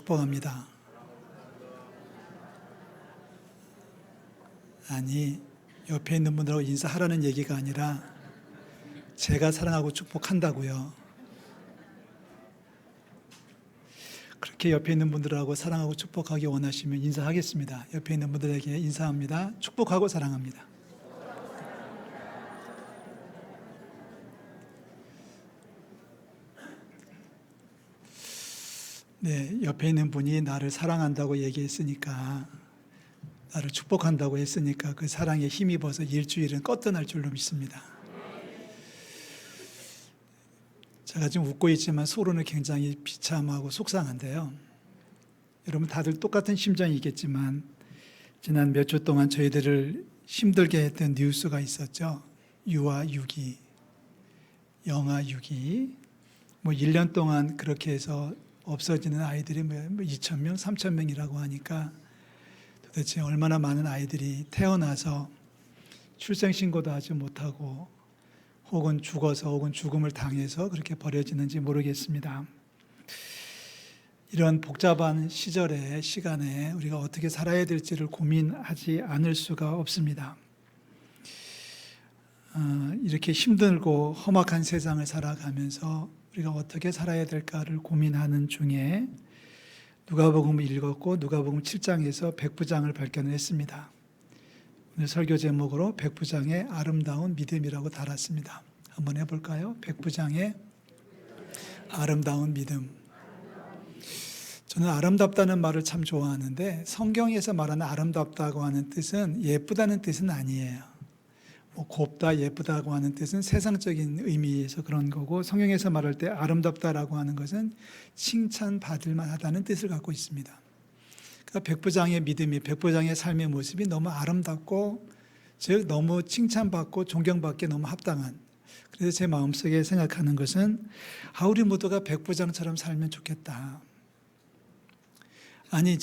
축복합니다. 아니, 옆에 있는 분들하고 인사하라는 얘기가 아니라 제가 사랑하고 축복한다고요. 그렇게 옆에 있는 분들하고 사랑하고 축복하기 원하시면 인사하겠습니다. 옆에 있는 분들에게 인사합니다. 축복하고 사랑합니다. 네, 옆에 있는 분이 나를 사랑한다고 얘기했으니까, 나를 축복한다고 했으니까 그 사랑에 힘입어서 일주일은 껐떠날 줄로 믿습니다. 제가 지금 웃고 있지만 속으로는 굉장히 비참하고 속상한데요. 여러분 다들 똑같은 심정이겠지만 지난 몇 주 동안 저희들을 힘들게 했던 뉴스가 있었죠. 유아 유기, 영아 유기. 1년 동안 그렇게 해서 없어지는 아이들이 2,000명, 3,000명이라고 하니까 도대체 얼마나 많은 아이들이 태어나서 출생신고도 하지 못하고 혹은 죽어서 혹은 죽음을 당해서 그렇게 버려지는지 모르겠습니다. 이런 복잡한 시간에 우리가 어떻게 살아야 될지를 고민하지 않을 수가 없습니다. 이렇게 힘들고 험악한 세상을 살아가면서 우리가 어떻게 살아야 될까를 고민하는 중에 누가복음을 읽었고 누가복음 7장에서 백부장을 발견했습니다. 오늘 설교 제목으로 백부장의 아름다운 믿음이라고 달았습니다. 한번 해볼까요? 백부장의 아름다운 믿음. 저는 아름답다는 말을 참 좋아하는데 성경에서 말하는 아름답다고 하는 뜻은 예쁘다는 뜻은 아니에요. 곱다, 예쁘다고 하는 뜻은 세상적인 의미에서 그런 거고 성경에서 말할 때 아름답다라고 하는 것은 칭찬받을 만하다는 뜻을 갖고 있습니다. 그러니까 백부장의 믿음이, 백부장의 삶의 모습이 너무 아름답고 즉 너무 칭찬받고 존경받기에 너무 합당한, 그래서 제 마음속에 생각하는 것은 우리 모두가 백부장처럼 살면 좋겠다. 아니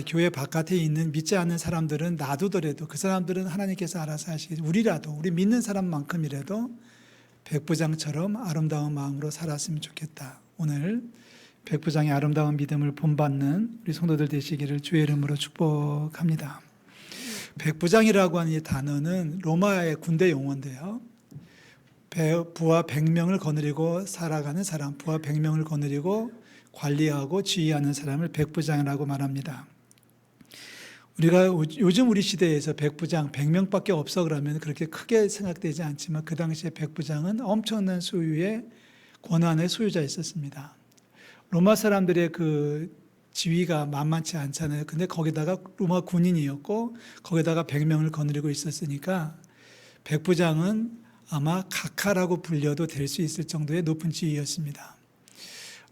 교회 바깥에 있는 믿지 않는 사람들은 놔두더라도 그 사람들은 하나님께서 알아서 하시겠지. 우리 믿는 사람만큼이라도 백부장처럼 아름다운 마음으로 살았으면 좋겠다. 오늘 백부장의 아름다운 믿음을 본받는 우리 성도들 되시기를 주의 이름으로 축복합니다. 백부장이라고 하는 이 단어는 로마의 군대 용어인데요. 부하 100명을 거느리고 살아가는 사람, 부하 100명을 거느리고 관리하고 지휘하는 사람을 백부장이라고 말합니다. 우리가 요즘 우리 시대에서 백부장 100명밖에 없어 그러면 그렇게 크게 생각되지 않지만 그 당시에 백부장은 엄청난 소유의 권한의 소유자였었습니다. 로마 사람들의 그 지위가 만만치 않잖아요. 근데 거기다가 로마 군인이었고 거기다가 100명을 거느리고 있었으니까 백부장은 아마 각하라고 불려도 될 수 있을 정도의 높은 지위였습니다.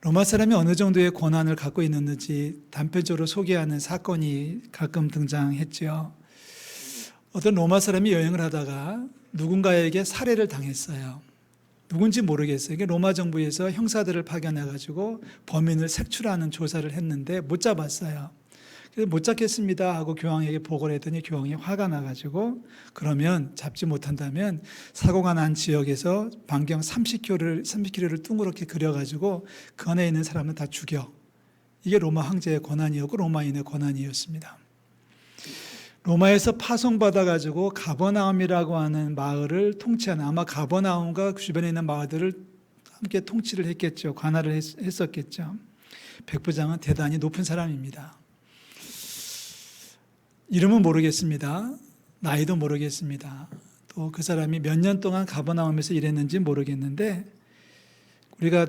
로마 사람이 어느 정도의 권한을 갖고 있는지 단편적으로 소개하는 사건이 가끔 등장했죠. 어떤 로마 사람이 여행을 하다가 누군가에게 살해를 당했어요. 누군지 모르겠어요. 로마 정부에서 형사들을 파견해가지고 범인을 색출하는 조사를 했는데 못 잡았어요. 그래서 못 잡겠습니다 하고 교황에게 보고를 했더니 교황이 화가 나가지고 그러면 잡지 못한다면 사고가 난 지역에서 반경 30km를 둥그렇게 그려가지고 그 안에 있는 사람은 다 죽여. 이게 로마 황제의 권한이었고 로마인의 권한이었습니다. 로마에서 파송받아가지고 가버나움이라고 하는 마을을 통치하는, 아마 가버나움과 그 주변에 있는 마을들을 함께 통치를 했겠죠. 관할을 했었겠죠. 백부장은 대단히 높은 사람입니다. 이름은 모르겠습니다. 나이도 모르겠습니다. 또 그 사람이 몇 년 동안 가버나움에서 일했는지 모르겠는데 우리가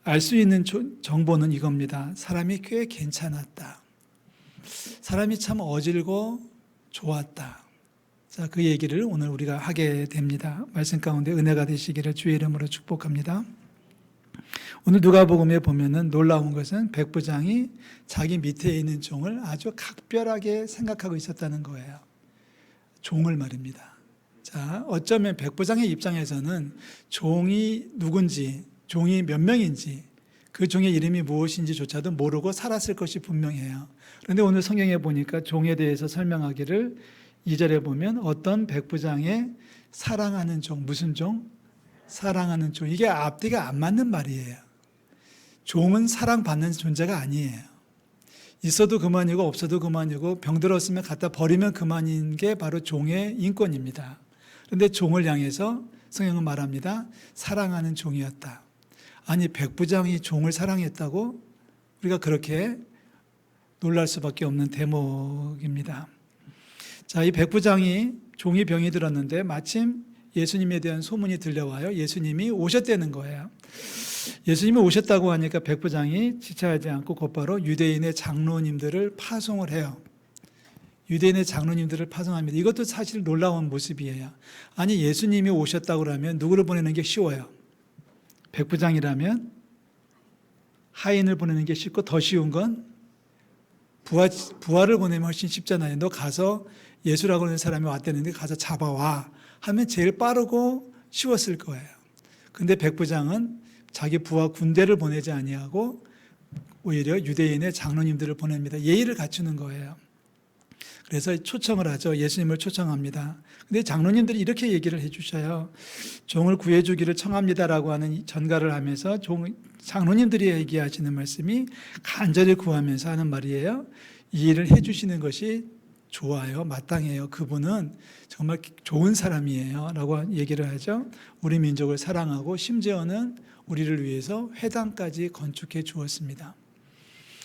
알 수 있는 정보는 이겁니다. 사람이 꽤 괜찮았다. 사람이 참 어질고 좋았다. 자, 그 얘기를 오늘 우리가 하게 됩니다. 말씀 가운데 은혜가 되시기를 주의 이름으로 축복합니다. 오늘 누가복음에 보면은 놀라운 것은 백부장이 자기 밑에 있는 종을 아주 각별하게 생각하고 있었다는 거예요. 종을 말입니다. 자, 어쩌면 백부장의 입장에서는 종이 누군지, 종이 몇 명인지, 그 종의 이름이 무엇인지조차도 모르고 살았을 것이 분명해요. 그런데 오늘 성경에 보니까 종에 대해서 설명하기를 2절에 보면 어떤 백부장의 사랑하는 종, 무슨 종? 사랑하는 종. 이게 앞뒤가 안 맞는 말이에요. 종은 사랑받는 존재가 아니에요. 있어도 그만이고 없어도 그만이고 병들었으면 갖다 버리면 그만인 게 바로 종의 인권입니다. 그런데 종을 향해서 성경은 말합니다. 사랑하는 종이었다. 아니 백부장이 종을 사랑했다고? 우리가 그렇게 놀랄 수밖에 없는 대목입니다. 자, 이 백부장이 종이 병이 들었는데 마침 예수님에 대한 소문이 들려와요. 예수님이 오셨다는 거예요. 예수님이 오셨다고 하니까 백부장이 지체하지 않고 곧바로 유대인의 장로님들을 파송을 해요. 유대인의 장로님들을 파송합니다. 이것도 사실 놀라운 모습이에요. 아니 예수님이 오셨다고 하면 누구를 보내는 게 쉬워요? 백부장이라면 하인을 보내는 게 쉽고 더 쉬운 건 부하를 보내면 훨씬 쉽잖아요. 너 가서 예수라고 하는 사람이 왔다는데 가서 잡아와 하면 제일 빠르고 쉬웠을 거예요. 근데 백부장은 자기 부하 군대를 보내지 아니하고 오히려 유대인의 장로님들을 보냅니다. 예의를 갖추는 거예요. 그래서 초청을 하죠. 예수님을 초청합니다. 근데 장로님들이 이렇게 얘기를 해주셔요. 종을 구해주기를 청합니다라고 하는 전가를 하면서 장로님들이 얘기하시는 말씀이 간절히 구하면서 하는 말이에요. 이 일을 해주시는 것이 좋아요. 마땅해요. 그분은 정말 좋은 사람이에요. 라고 얘기를 하죠. 우리 민족을 사랑하고 심지어는 우리를 위해서 회당까지 건축해 주었습니다.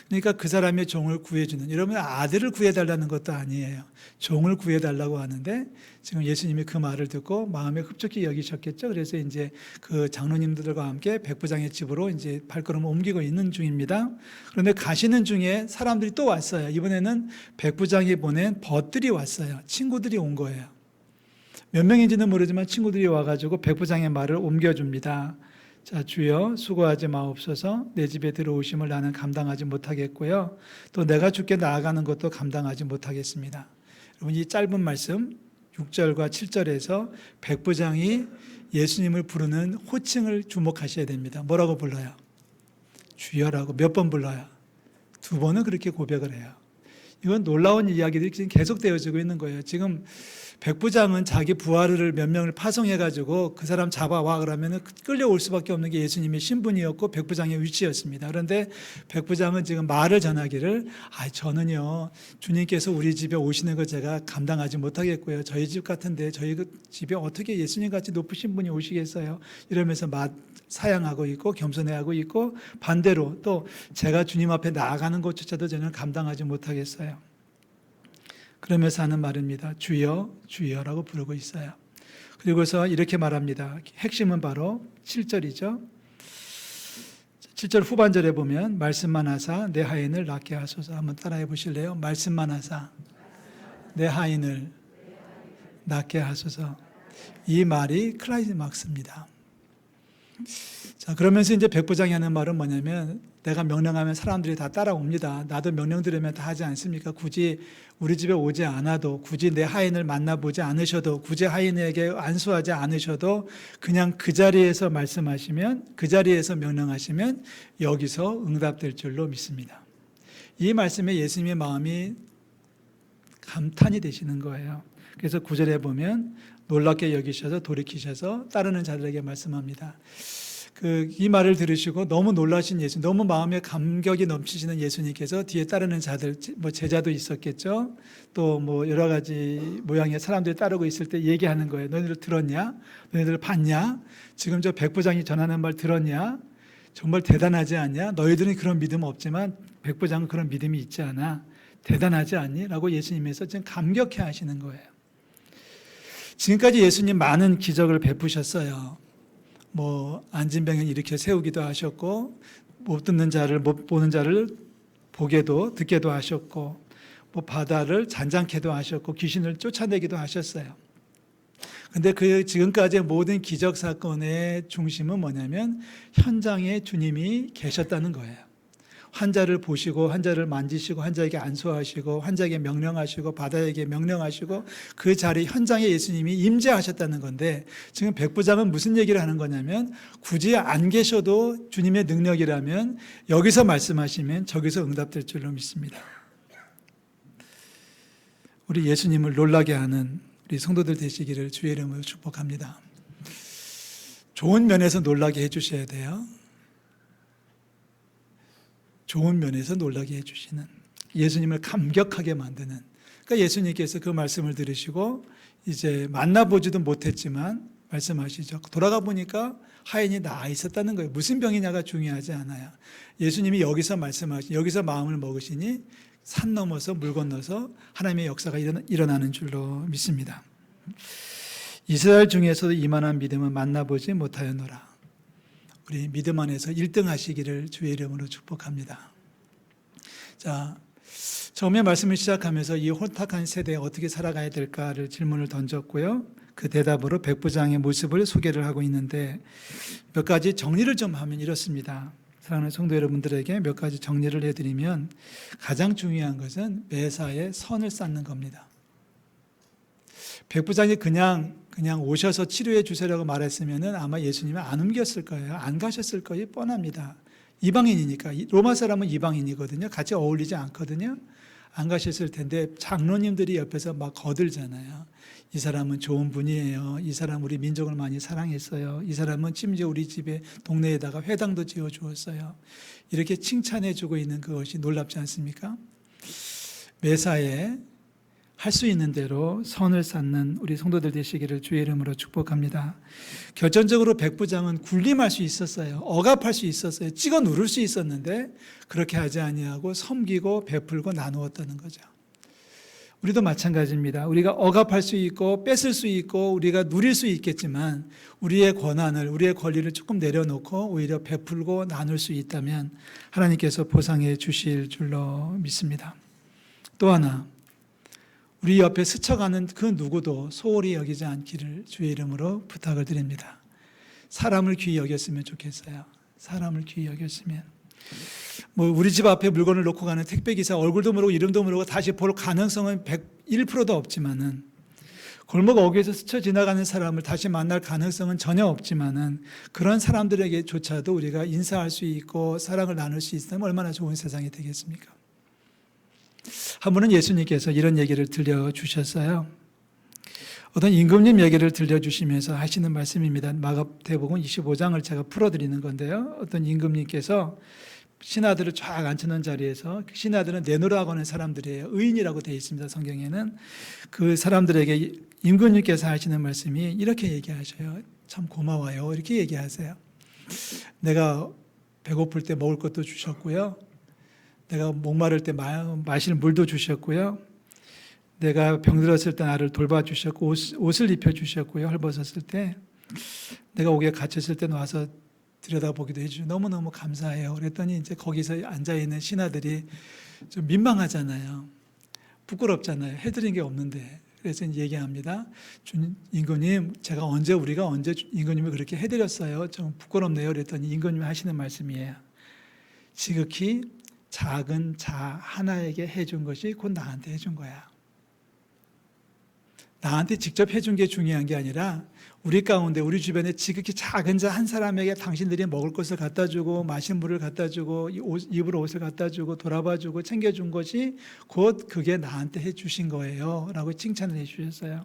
그러니까 그 사람의 종을 구해주는, 여러분 아들을 구해달라는 것도 아니에요. 종을 구해달라고 하는데 지금 예수님이 그 말을 듣고 마음에 흡족히 여기셨겠죠. 그래서 이제 그 장로님들과 함께 백부장의 집으로 이제 발걸음을 옮기고 있는 중입니다. 그런데 가시는 중에 사람들이 또 왔어요. 이번에는 백부장이 보낸 벗들이 왔어요. 친구들이 온 거예요. 몇 명인지는 모르지만 친구들이 와가지고 백부장의 말을 옮겨줍니다. 자, 주여 수고하지 마옵소서. 내 집에 들어오심을 나는 감당하지 못하겠고요. 또 내가 주께 나아가는 것도 감당하지 못하겠습니다. 여러분 이 짧은 말씀 6절과 7절에서 백부장이 예수님을 부르는 호칭을 주목하셔야 됩니다. 뭐라고 불러요? 주여라고. 몇 번 불러요? 2번은 그렇게 고백을 해요. 이건 놀라운 이야기들이 지금 계속 되어지고 있는 거예요. 지금 백부장은 자기 부하를 몇 명을 파송해가지고 그 사람 잡아와 그러면 끌려올 수밖에 없는 게 예수님의 신분이었고 백부장의 위치였습니다. 그런데 백부장은 지금 말을 전하기를 저는요 주님께서 우리 집에 오시는 거 제가 감당하지 못하겠고요. 저희 집 같은데 저희 집에 어떻게 예수님같이 높으신 분이 오시겠어요? 이러면서 사양하고 있고 겸손해하고 있고 반대로 또 제가 주님 앞에 나아가는 것조차도 저는 감당하지 못하겠어요. 그러면서 하는 말입니다. 주여 주여라고 부르고 있어요. 그리고서 이렇게 말합니다. 핵심은 바로 7절이죠. 7절 후반절에 보면 말씀만 하사 내 하인을 낫게 하소서. 한번 따라해 보실래요? 말씀만 하사 내 하인을 낫게 하소서. 이 말이 클라이막스입니다. 자, 그러면서 이제 백부장이 하는 말은 뭐냐면 내가 명령하면 사람들이 다 따라옵니다. 나도 명령 들으면 다 하지 않습니까? 굳이 우리 집에 오지 않아도, 굳이 내 하인을 만나보지 않으셔도, 굳이 하인에게 안수하지 않으셔도 그냥 그 자리에서 말씀하시면, 그 자리에서 명령하시면 여기서 응답될 줄로 믿습니다. 이 말씀에 예수님의 마음이 감탄이 되시는 거예요. 그래서 9절에 보면 놀랍게 여기셔서 돌이키셔서 따르는 자들에게 말씀합니다. 이 말을 들으시고 너무 놀라신 예수님, 너무 마음에 감격이 넘치시는 예수님께서 뒤에 따르는 자들, 제자도 있었겠죠. 또 여러 가지 모양의 사람들이 따르고 있을 때 얘기하는 거예요. 너희들 들었냐? 너희들 봤냐? 지금 저 백부장이 전하는 말 들었냐? 정말 대단하지 않냐? 너희들은 그런 믿음 없지만 백부장은 그런 믿음이 있지 않아. 대단하지 않니? 라고 예수님께서 지금 감격해 하시는 거예요. 지금까지 예수님 많은 기적을 베푸셨어요. 앉은 병을 일으켜 세우기도 하셨고, 못 듣는 자를, 못 보는 자를 보게도, 듣게도 하셨고, 바다를 잔잔케도 하셨고, 귀신을 쫓아내기도 하셨어요. 근데 지금까지의 모든 기적 사건의 중심은 뭐냐면, 현장에 주님이 계셨다는 거예요. 환자를 보시고 환자를 만지시고 환자에게 안수하시고 환자에게 명령하시고 바다에게 명령하시고 그 자리 현장에 예수님이 임재하셨다는 건데 지금 백부장은 무슨 얘기를 하는 거냐면 굳이 안 계셔도 주님의 능력이라면 여기서 말씀하시면 저기서 응답될 줄로 믿습니다. 우리 예수님을 놀라게 하는 우리 성도들 되시기를 주의 이름으로 축복합니다. 좋은 면에서 놀라게 해주셔야 돼요. 좋은 면에서 놀라게 해주시는, 예수님을 감격하게 만드는, 그러니까 예수님께서 그 말씀을 들으시고 이제 만나보지도 못했지만 말씀하시죠. 돌아가 보니까 하인이 나아 있었다는 거예요. 무슨 병이냐가 중요하지 않아요. 예수님이 여기서 여기서 마음을 먹으시니 산 넘어서 물 건너서 하나님의 역사가 일어나는 줄로 믿습니다. 이스라엘 중에서도 이만한 믿음은 만나보지 못하였노라. 우리 믿음 안에서 1등 하시기를 주의 이름으로 축복합니다. 자, 처음에 말씀을 시작하면서 이 혼탁한 세대에 어떻게 살아가야 될까를 질문을 던졌고요. 그 대답으로 백부장의 모습을 소개를 하고 있는데 몇 가지 정리를 좀 하면 이렇습니다. 사랑하는 성도 여러분들에게 몇 가지 정리를 해드리면 가장 중요한 것은 매사에 선을 쌓는 겁니다. 백부장이 그냥 오셔서 치료해 주세요라고 말했으면 아마 예수님은 안 옮겼을 거예요. 안 가셨을 거예요. 뻔합니다. 이방인이니까. 로마 사람은 이방인이거든요. 같이 어울리지 않거든요. 안 가셨을 텐데 장로님들이 옆에서 막 거들잖아요. 이 사람은 좋은 분이에요. 이 사람 우리 민족을 많이 사랑했어요. 이 사람은 심지어 우리 집에 동네에다가 회당도 지어 주었어요. 이렇게 칭찬해 주고 있는 그것이 놀랍지 않습니까? 매사에 할 수 있는 대로 선을 쌓는 우리 성도들 되시기를 주의 이름으로 축복합니다. 결정적으로 백부장은 군림할 수 있었어요. 억압할 수 있었어요. 찍어 누를 수 있었는데 그렇게 하지 아니하고 섬기고 베풀고 나누었다는 거죠. 우리도 마찬가지입니다. 우리가 억압할 수 있고 뺏을 수 있고 우리가 누릴 수 있겠지만 우리의 권한을, 우리의 권리를 조금 내려놓고 오히려 베풀고 나눌 수 있다면 하나님께서 보상해 주실 줄로 믿습니다. 또 하나, 우리 옆에 스쳐가는 그 누구도 소홀히 여기지 않기를 주의 이름으로 부탁을 드립니다. 사람을 귀히 여겼으면 좋겠어요. 사람을 귀히 여겼으면. 우리 집 앞에 물건을 놓고 가는 택배기사 얼굴도 모르고 이름도 모르고 다시 볼 가능성은 101%도 없지만은, 골목 어귀에서 스쳐 지나가는 사람을 다시 만날 가능성은 전혀 없지만은 그런 사람들에게조차도 우리가 인사할 수 있고 사랑을 나눌 수 있다면 얼마나 좋은 세상이 되겠습니까? 한 번은 예수님께서 이런 얘기를 들려주셨어요. 어떤 임금님 얘기를 들려주시면서 하시는 말씀입니다. 마가복음 25장을 제가 풀어드리는 건데요. 어떤 임금님께서 신하들을 쫙 앉혀놓은 자리에서, 신하들은 내노라고 하는 사람들이에요. 의인이라고 되어 있습니다. 성경에는. 그 사람들에게 임금님께서 하시는 말씀이 이렇게 얘기하셔요. 참 고마워요. 이렇게 얘기하세요. 내가 배고플 때 먹을 것도 주셨고요. 내가 목마를 때 마실 물도 주셨고요. 내가 병들었을 때 나를 돌봐주셨고 옷을 입혀주셨고요. 헐벗었을 때 내가 옥에 갇혔을 때 와서 들여다보기도 해주시고 너무너무 감사해요. 그랬더니 이제 거기서 앉아있는 신하들이 좀 민망하잖아요. 부끄럽잖아요. 해드린 게 없는데. 그래서 얘기합니다. 임금님, 우리가 언제 임금님을 그렇게 해드렸어요. 좀 부끄럽네요. 그랬더니 임금님이 하시는 말씀이에요. 지극히 작은 자 하나에게 해준 것이 곧 나한테 해준 거야. 나한테 직접 해준 게 중요한 게 아니라 우리 가운데, 우리 주변에 지극히 작은 자 한 사람에게 당신들이 먹을 것을 갖다 주고 마실 물을 갖다 주고 입을 옷을 갖다 주고 돌아봐 주고 챙겨준 것이 곧 그게 나한테 해주신 거예요 라고 칭찬을 해주셨어요.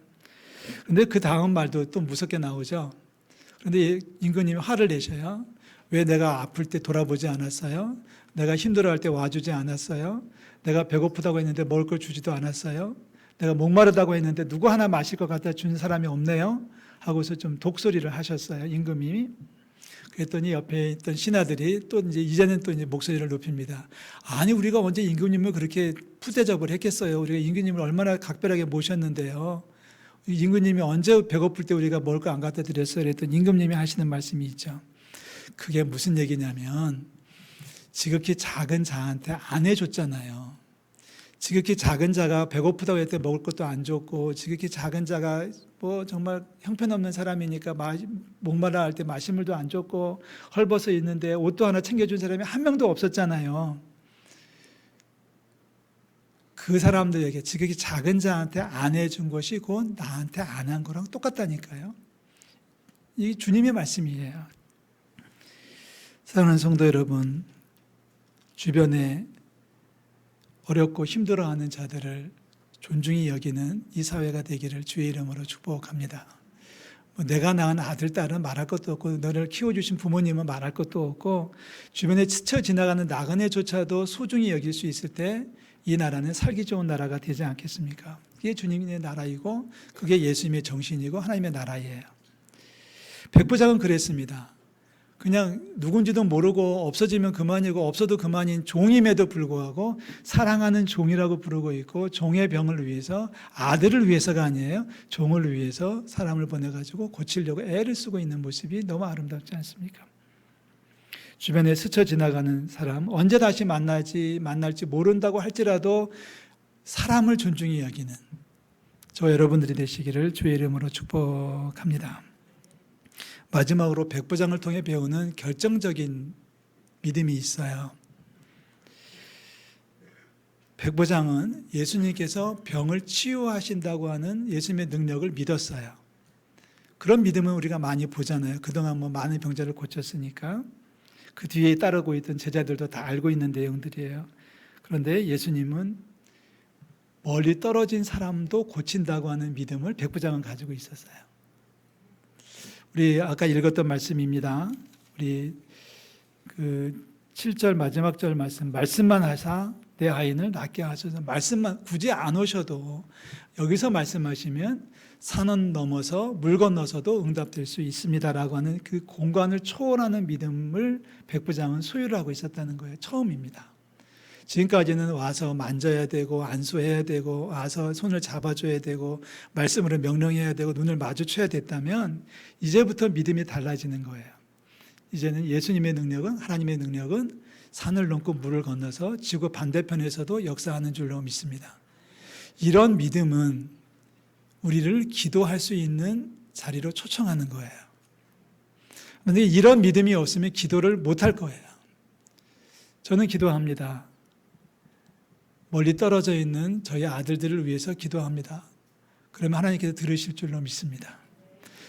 그런데 그 다음 말도 또 무섭게 나오죠. 그런데 임금님이 화를 내셔요. 왜 내가 아플 때 돌아보지 않았어요? 내가 힘들어할 때 와주지 않았어요? 내가 배고프다고 했는데 먹을 걸 주지도 않았어요? 내가 목마르다고 했는데 누구 하나 마실 것 갖다 준 사람이 없네요? 하고서 좀 독소리를 하셨어요, 임금님이. 그랬더니 옆에 있던 신하들이 또 이제는 목소리를 높입니다. 아니, 우리가 언제 임금님을 그렇게 푸대접을 했겠어요? 우리가 임금님을 얼마나 각별하게 모셨는데요. 임금님이 언제 배고플 때 우리가 먹을 거 안 갖다 드렸어요? 그랬더니 임금님이 하시는 말씀이 있죠. 그게 무슨 얘기냐면 지극히 작은 자한테 안 해줬잖아요. 지극히 작은 자가 배고프다고 했을 때 먹을 것도 안 줬고, 지극히 작은 자가 정말 형편없는 사람이니까 목마르다 할 때 마실 물도 안 줬고, 헐벗어 있는데 옷도 하나 챙겨준 사람이 한 명도 없었잖아요. 그 사람들에게 지극히 작은 자한테 안 해준 것이 곧 나한테 안 한 거랑 똑같다니까요. 이 주님의 말씀이에요. 사랑하는 성도 여러분, 주변에 어렵고 힘들어하는 자들을 존중히 여기는 이 사회가 되기를 주의 이름으로 축복합니다. 뭐 내가 낳은 아들, 딸은 말할 것도 없고 너를 키워주신 부모님은 말할 것도 없고 주변에 스쳐 지나가는 나그네조차도 소중히 여길 수 있을 때 이 나라는 살기 좋은 나라가 되지 않겠습니까? 그게 주님의 나라이고 그게 예수님의 정신이고 하나님의 나라예요. 백부장은 그랬습니다. 그냥 누군지도 모르고 없어지면 그만이고 없어도 그만인 종임에도 불구하고 사랑하는 종이라고 부르고 있고 종의 병을 위해서 아들을 위해서가 아니에요. 종을 위해서 사람을 보내가지고 고치려고 애를 쓰고 있는 모습이 너무 아름답지 않습니까? 주변에 스쳐 지나가는 사람 언제 다시 만날지 모른다고 할지라도 사람을 존중히 여기는 저 여러분들이 되시기를 주의 이름으로 축복합니다. 마지막으로 백부장을 통해 배우는 결정적인 믿음이 있어요. 백부장은 예수님께서 병을 치유하신다고 하는 예수님의 능력을 믿었어요. 그런 믿음은 우리가 많이 보잖아요. 그동안 뭐 많은 병자를 고쳤으니까. 그 뒤에 따르고 있던 제자들도 다 알고 있는 내용들이에요. 그런데 예수님은 멀리 떨어진 사람도 고친다고 하는 믿음을 백부장은 가지고 있었어요. 우리 아까 읽었던 말씀입니다. 우리 그 7절 마지막 절 말씀만 하사 내 아이를 낫게 하소서. 말씀만 굳이 안 오셔도 여기서 말씀하시면 산은 넘어서 물 건너서도 응답될 수 있습니다라고 하는 그 공간을 초월하는 믿음을 백부장은 소유를 하고 있었다는 거예요. 처음입니다. 지금까지는 와서 만져야 되고 안수해야 되고 와서 손을 잡아줘야 되고 말씀으로 명령해야 되고 눈을 마주쳐야 됐다면 이제부터 믿음이 달라지는 거예요. 이제는 예수님의 능력은 하나님의 능력은 산을 넘고 물을 건너서 지구 반대편에서도 역사하는 줄로 믿습니다. 이런 믿음은 우리를 기도할 수 있는 자리로 초청하는 거예요. 그런데 이런 믿음이 없으면 기도를 못할 거예요. 저는 기도합니다. 멀리 떨어져 있는 저희 아들들을 위해서 기도합니다. 그러면 하나님께서 들으실 줄로 믿습니다.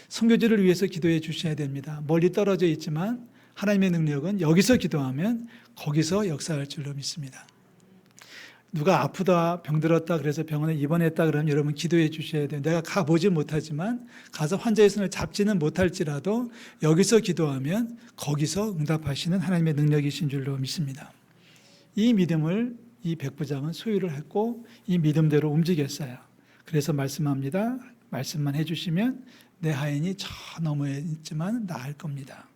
선교지를 위해서 기도해 주셔야 됩니다. 멀리 떨어져 있지만 하나님의 능력은 여기서 기도하면 거기서 역사할 줄로 믿습니다. 누가 아프다, 병들었다, 그래서 병원에 입원했다 그러면 여러분 기도해 주셔야 돼요. 내가 가보지 못하지만 가서 환자의 손을 잡지는 못할지라도 여기서 기도하면 거기서 응답하시는 하나님의 능력이신 줄로 믿습니다. 이 믿음을 이 백부장은 소유를 했고 이 믿음대로 움직였어요. 그래서 말씀합니다. 말씀만 해주시면 내 하인이 저 너머에 있지만 나을 겁니다.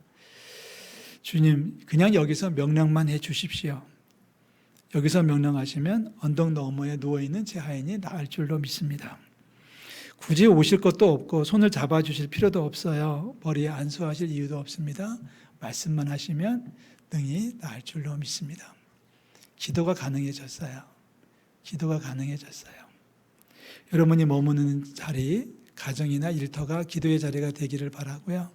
주님 그냥 여기서 명령만 해주십시오. 여기서 명령하시면 언덕 너머에 누워있는 제 하인이 나을 줄로 믿습니다. 굳이 오실 것도 없고 손을 잡아주실 필요도 없어요. 머리에 안수하실 이유도 없습니다. 말씀만 하시면 능히 나을 줄로 믿습니다. 기도가 가능해졌어요. 기도가 가능해졌어요. 여러분이 머무는 자리, 가정이나 일터가 기도의 자리가 되기를 바라고요.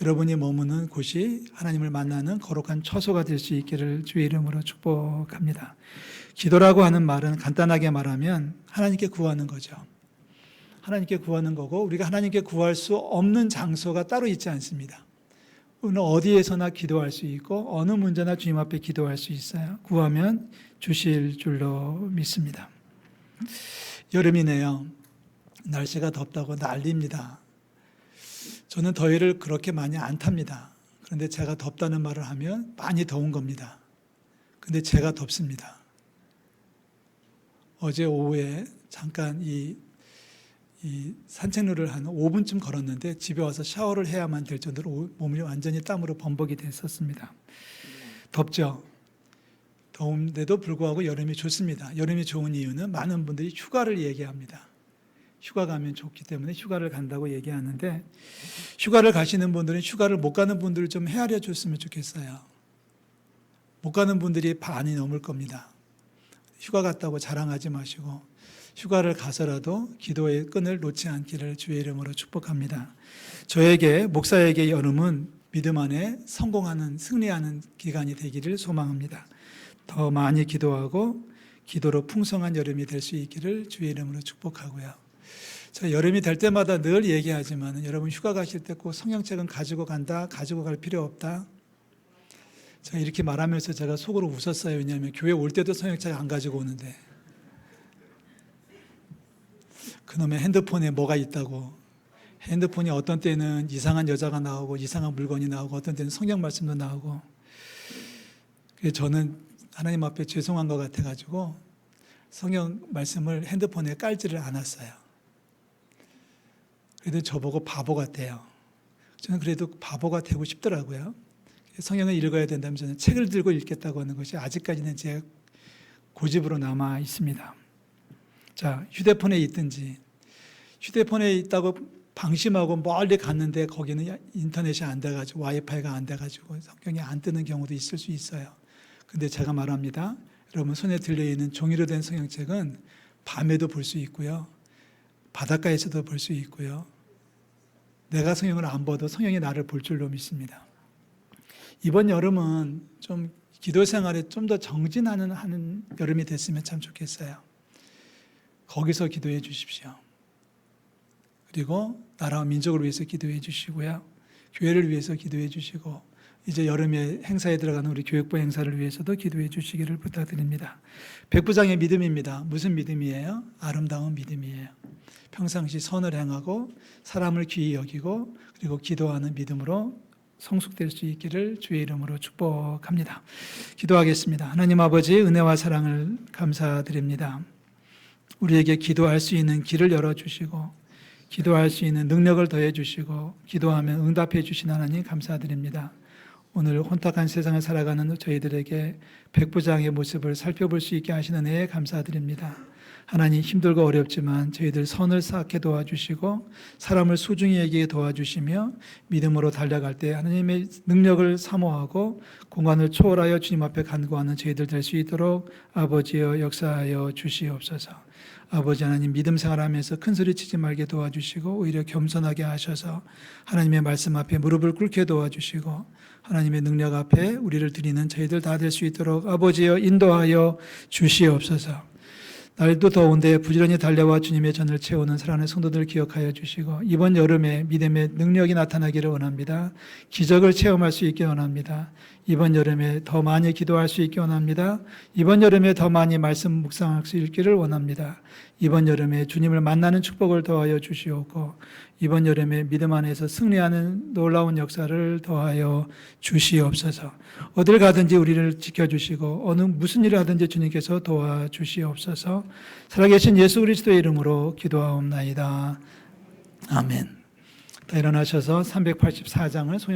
여러분이 머무는 곳이 하나님을 만나는 거룩한 처소가 될 수 있기를 주의 이름으로 축복합니다. 기도라고 하는 말은 간단하게 말하면 하나님께 구하는 거죠. 하나님께 구하는 거고 우리가 하나님께 구할 수 없는 장소가 따로 있지 않습니다. 우리는 어디에서나 기도할 수 있고 어느 문제나 주님 앞에 기도할 수 있어요. 구하면 주실 줄로 믿습니다. 여름이네요. 날씨가 덥다고 난립니다. 저는 더위를 그렇게 많이 안 탑니다. 그런데 제가 덥다는 말을 하면 많이 더운 겁니다. 근데 제가 덥습니다. 어제 오후에 잠깐 이 산책로를 한 5분쯤 걸었는데 집에 와서 샤워를 해야만 될 정도로 몸이 완전히 땀으로 범벅이 됐었습니다. 덥죠? 더운데도 불구하고 여름이 좋습니다. 여름이 좋은 이유는 많은 분들이 휴가를 얘기합니다. 휴가 가면 좋기 때문에 휴가를 간다고 얘기하는데 휴가를 가시는 분들은 휴가를 못 가는 분들을 좀 헤아려 줬으면 좋겠어요. 못 가는 분들이 반이 넘을 겁니다. 휴가 갔다고 자랑하지 마시고 휴가를 가서라도 기도의 끈을 놓지 않기를 주의 이름으로 축복합니다. 저에게 목사에게 여름은 믿음 안에 성공하는 승리하는 기간이 되기를 소망합니다. 더 많이 기도하고 기도로 풍성한 여름이 될 수 있기를 주의 이름으로 축복하고요. 저 여름이 될 때마다 늘 얘기하지만 여러분 휴가 가실 때 꼭 성경책은 가지고 간다, 가지고 갈 필요 없다. 제가 이렇게 말하면서 제가 속으로 웃었어요. 왜냐하면 교회 올 때도 성경책 안 가지고 오는데 그놈의 핸드폰에 뭐가 있다고 핸드폰이 어떤 때는 이상한 여자가 나오고 이상한 물건이 나오고 어떤 때는 성경 말씀도 나오고, 그래서 저는 하나님 앞에 죄송한 것 같아가지고 성경 말씀을 핸드폰에 깔지를 않았어요. 그래도 저보고 바보 같대요. 저는 그래도 바보가 되고 싶더라고요. 성경을 읽어야 된다면 저는 책을 들고 읽겠다고 하는 것이 아직까지는 제 고집으로 남아 있습니다. 자, 휴대폰에 있든지, 휴대폰에 있다고 방심하고 멀리 갔는데 거기는 인터넷이 안 돼가지고 와이파이가 안 돼가지고 성경이 안 뜨는 경우도 있을 수 있어요. 근데 제가 말합니다. 여러분 손에 들려있는 종이로 된 성경책은 밤에도 볼 수 있고요. 바닷가에서도 볼 수 있고요. 내가 성경을 안 봐도 성경이 나를 볼 줄로 믿습니다. 이번 여름은 좀 기도 생활에 좀 더 정진하는 여름이 됐으면 참 좋겠어요. 거기서 기도해 주십시오. 그리고 나라와 민족을 위해서 기도해 주시고요. 교회를 위해서 기도해 주시고, 이제 여름에 행사에 들어가는 우리 교육부 행사를 위해서도 기도해 주시기를 부탁드립니다. 백부장의 믿음입니다. 무슨 믿음이에요? 아름다운 믿음이에요. 평상시 선을 행하고 사람을 귀히 여기고 그리고 기도하는 믿음으로 성숙될 수 있기를 주의 이름으로 축복합니다. 기도하겠습니다. 하나님 아버지, 은혜와 사랑을 감사드립니다. 우리에게 기도할 수 있는 길을 열어주시고 기도할 수 있는 능력을 더해주시고 기도하면 응답해 주신 하나님 감사드립니다. 오늘 혼탁한 세상을 살아가는 저희들에게 백부장의 모습을 살펴볼 수 있게 하시는 은혜에 감사드립니다. 하나님, 힘들고 어렵지만 저희들 선을 쌓게 도와주시고 사람을 소중히 여기게 도와주시며 믿음으로 달려갈 때 하나님의 능력을 사모하고 공간을 초월하여 주님 앞에 간구하는 저희들 될 수 있도록 아버지여 역사하여 주시옵소서. 아버지 하나님, 믿음 생활하면서 큰 소리 치지 말게 도와주시고 오히려 겸손하게 하셔서 하나님의 말씀 앞에 무릎을 꿇게 도와주시고 하나님의 능력 앞에 우리를 드리는 저희들 다 될 수 있도록 아버지여 인도하여 주시옵소서. 날도 더운데 부지런히 달려와 주님의 전을 채우는 사랑하는 성도들 기억하여 주시고 이번 여름에 믿음의 능력이 나타나기를 원합니다. 기적을 체험할 수 있게 원합니다. 이번 여름에 더 많이 기도할 수 있게 원합니다. 이번 여름에 더 많이 말씀 묵상할 수 있기를 원합니다. 이번 여름에 주님을 만나는 축복을 더하여 주시옵고 이번 여름에 믿음 안에서 승리하는 놀라운 역사를 더하여 주시옵소서. 어딜 가든지 우리를 지켜주시고 어느 무슨 일을 하든지 주님께서 도와주시옵소서. 살아계신 예수 그리스도의 이름으로 기도하옵나이다. 아멘. 다 일어나셔서 384장을 소형